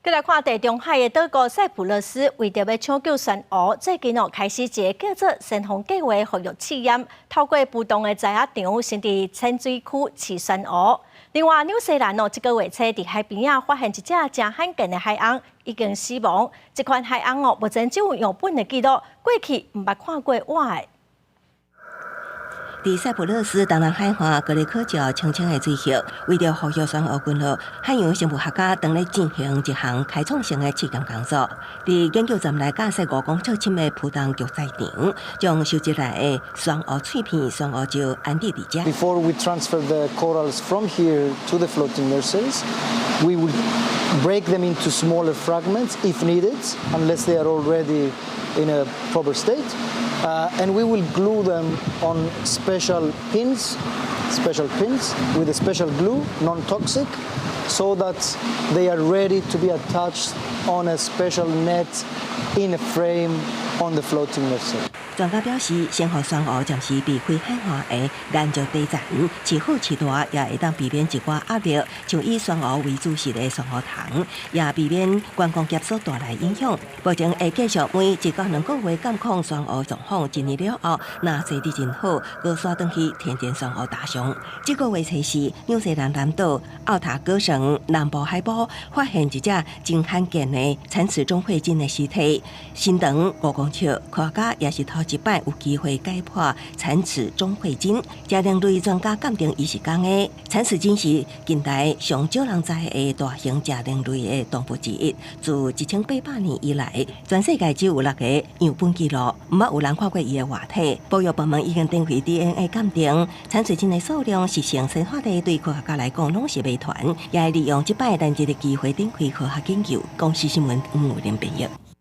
再来看地中海的岛国塞浦路斯，为着要抢救珊瑚，最近开始一个叫做“神风计划”服务试验，透过不同的载压场，甚至浅水区饲珊瑚。另外，纽西兰这个月初伫海边发现一只真罕见的海鸥已经死亡。这款海鸥目前只有样本的记录，过去毋捌看过活的。 伫塞浦路斯东南海岸各类考照清清的水域，为着保育珊瑚群落，海洋生物学家正在进行一项开创性的试验工作。伫研究站内架设5公尺深的浮动剧载场，将收集来的珊瑚碎片、珊瑚礁安置伫遮。 Before we transfer the corals from here to the floating nurseries, we would break them into smaller fragments if needed, unless they are already in a proper state. And we will glue them on special pins with a special glue, non-toxic, so that they are ready to be attached on a special net in a frame on the floating nursery. 专家表示，生活珊瑚暂时避开海岸的岩石地层，饲好饲大，也会当避免一寡压力，像以珊瑚为主食的珊瑚塘，也避免观光业所带来影响。目前会继续每1到2个月监控珊瑚状况，一年了后，若做得真好，搁刷转去天然珊瑚大上。这个月初时，纽西兰南岛奥塔哥省南部海部发现一只真罕见的产齿中喙鲸的尸体，身长5公尺，科学家也是头一摆有机会解剖产齿中喙鲸。这两类专家鉴定伊是讲的，产齿鲸是近代上少人知的大型食灵类的动物之一。自1800年以来，全世界只有6个样本记录，毋捌有人看过伊的活体。保育部门已经展开 DNA 鉴定，产齿鲸的数量是成生化的，对科学家来讲拢是谜团，也利用这摆难得的机会展开科学研究。公司新闻吴林编译。